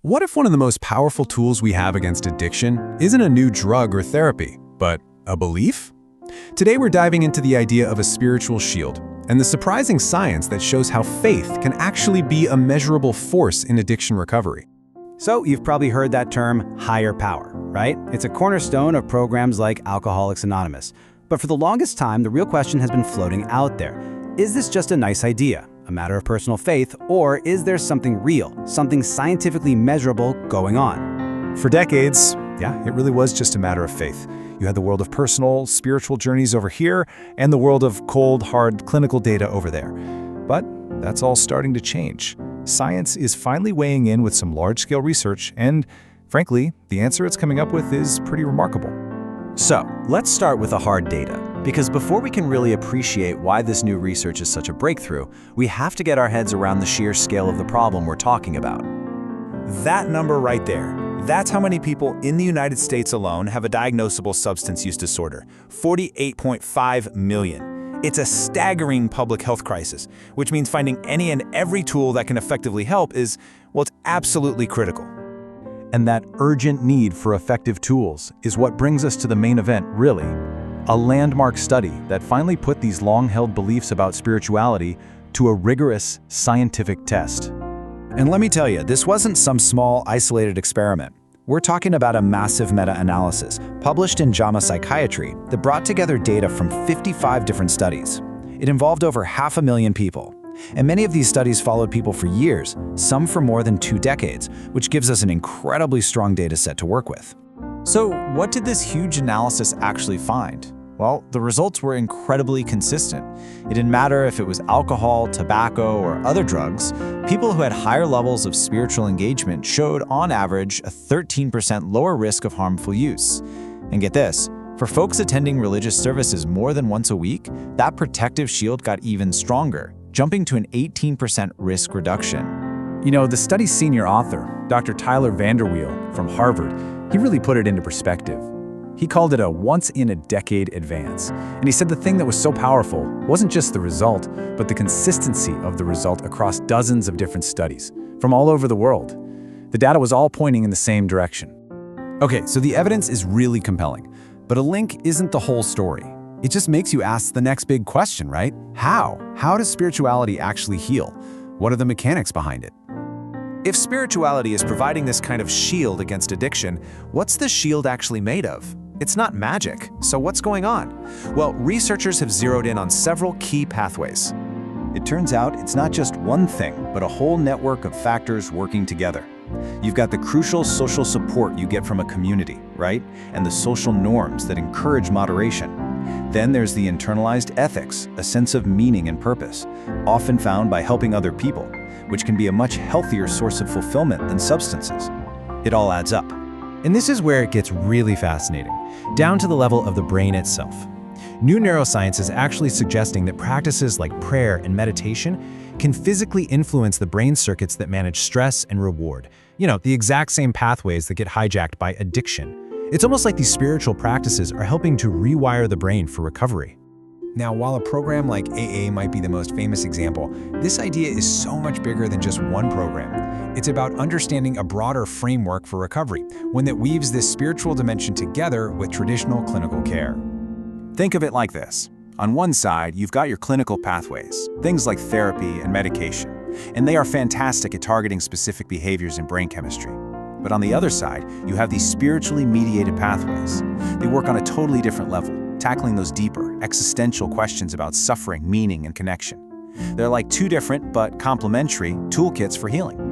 What if one of the most powerful tools we have against addiction isn't a new drug or therapy, but a belief? Today we're diving into the idea of a spiritual shield and the surprising science that shows how faith can actually be a measurable force in addiction recovery. So you've probably heard that term higher power, right? It's a cornerstone of programs like Alcoholics Anonymous. But for the longest time, the real question has been floating out there. Is this just a nice idea, a matter of personal faith, or is there something real, something scientifically measurable going on? For decades, it really was just a matter of faith. You had the world of personal, spiritual journeys over here, and the world of cold, hard, clinical data over there. But that's all starting to change. Science is finally weighing in with some large-scale research, and frankly, the answer it's coming up with is pretty remarkable. So, let's start with the hard data, because before we can really appreciate why this new research is such a breakthrough, we have to get our heads around the sheer scale of the problem we're talking about. That number right there, that's how many people in the United States alone have a diagnosable substance use disorder, 48.5 million. It's a staggering public health crisis, which means finding any and every tool that can effectively help is, well, it's absolutely critical. And that urgent need for effective tools is what brings us to the main event, really. A landmark study that finally put these long-held beliefs about spirituality to a rigorous scientific test. And let me tell you, this wasn't some small, isolated experiment. We're talking about a massive meta-analysis published in JAMA Psychiatry that brought together data from 55 different studies. It involved over 500,000 people. And many of these studies followed people for years, some for more than 2 decades, which gives us an incredibly strong data set to work with. So what did this huge analysis actually find? Well, the results were incredibly consistent. It didn't matter if it was alcohol, tobacco, or other drugs. People who had higher levels of spiritual engagement showed, on average, a 13% lower risk of harmful use. And get this, for folks attending religious services more than once a week, that protective shield got even stronger, jumping to an 18% risk reduction. You know, the study's senior author, Dr. Tyler Vanderweel from Harvard, he really put it into perspective. He called it a once-in-a-decade advance. And he said the thing that was so powerful wasn't just the result, but the consistency of the result across dozens of different studies from all over the world. The data was all pointing in the same direction. Okay, so the evidence is really compelling, but a link isn't the whole story. It just makes you ask the next big question, right? How? How does spirituality actually heal? What are the mechanics behind it? If spirituality is providing this kind of shield against addiction, what's the shield actually made of? It's not magic, so what's going on? Well, researchers have zeroed in on several key pathways. It turns out it's not just one thing, but a whole network of factors working together. You've got the crucial social support you get from a community, right? And the social norms that encourage moderation. Then there's the internalized ethics, a sense of meaning and purpose, often found by helping other people, which can be a much healthier source of fulfillment than substances. It all adds up. And this is where it gets really fascinating, down to the level of the brain itself. New neuroscience is actually suggesting that practices like prayer and meditation can physically influence the brain circuits that manage stress and reward. You know, the exact same pathways that get hijacked by addiction. It's almost like these spiritual practices are helping to rewire the brain for recovery. Now, while a program like AA might be the most famous example, this idea is so much bigger than just one program. It's about understanding a broader framework for recovery, one that weaves this spiritual dimension together with traditional clinical care. Think of it like this. On one side, you've got your clinical pathways, things like therapy and medication, and they are fantastic at targeting specific behaviors in brain chemistry. But on the other side, you have these spiritually mediated pathways. They work on a totally different level, tackling those deeper, existential questions about suffering, meaning, and connection. They're like two different but complementary toolkits for healing.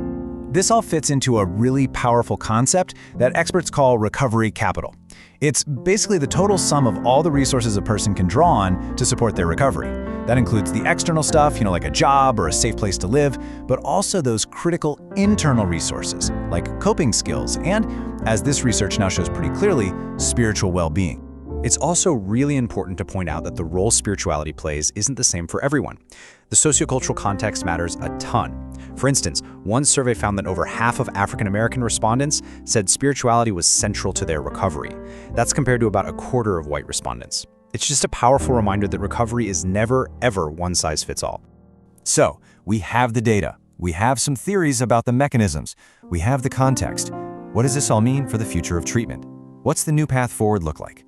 This all fits into a really powerful concept that experts call recovery capital. It's basically the total sum of all the resources a person can draw on to support their recovery. That includes the external stuff, like a job or a safe place to live, but also those critical internal resources like coping skills and, as this research now shows pretty clearly, spiritual well-being. It's also really important to point out that the role spirituality plays isn't the same for everyone. The sociocultural context matters a ton. For instance, one survey found that over half of African American respondents said spirituality was central to their recovery. That's compared to about a quarter of white respondents. It's just a powerful reminder that recovery is never, ever one size fits all. So, we have the data. We have some theories about the mechanisms. We have the context. What does this all mean for the future of treatment? What's the new path forward look like?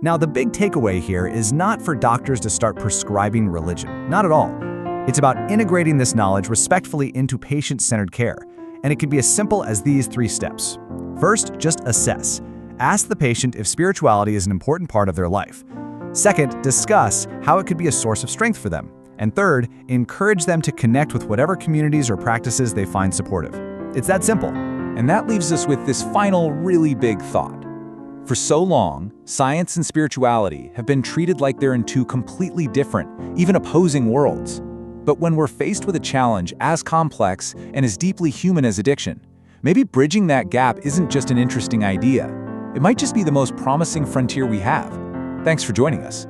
Now, the big takeaway here is not for doctors to start prescribing religion. Not at all. It's about integrating this knowledge respectfully into patient-centered care. And it can be as simple as these 3 steps. First, just assess. Ask the patient if spirituality is an important part of their life. Second, discuss how it could be a source of strength for them. And third, encourage them to connect with whatever communities or practices they find supportive. It's that simple. And that leaves us with this final, really big thought. For so long, science and spirituality have been treated like they're in 2 completely different, even opposing worlds. But when we're faced with a challenge as complex and as deeply human as addiction, maybe bridging that gap isn't just an interesting idea. It might just be the most promising frontier we have. Thanks for joining us.